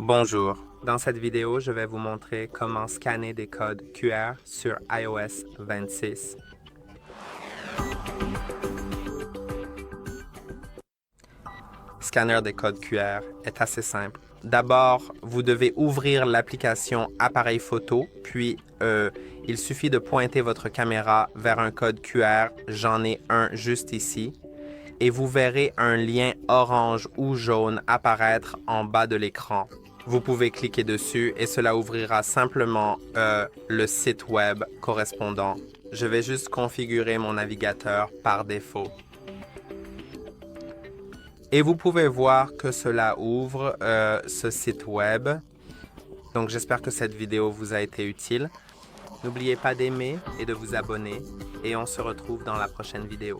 Bonjour, dans cette vidéo, je vais vous montrer comment scanner des codes QR sur iOS 26. Scanner des codes QR est assez simple. D'abord, vous devez ouvrir l'application Appareil photo, puis il suffit de pointer votre caméra vers un code QR, j'en ai un juste ici, et vous verrez un lien orange ou jaune apparaître en bas de l'écran. Vous pouvez cliquer dessus et cela ouvrira simplement le site web correspondant. Je vais juste configurer mon navigateur par défaut. Et vous pouvez voir que cela ouvre ce site web. Donc j'espère que cette vidéo vous a été utile. N'oubliez pas d'aimer et de vous abonner et on se retrouve dans la prochaine vidéo.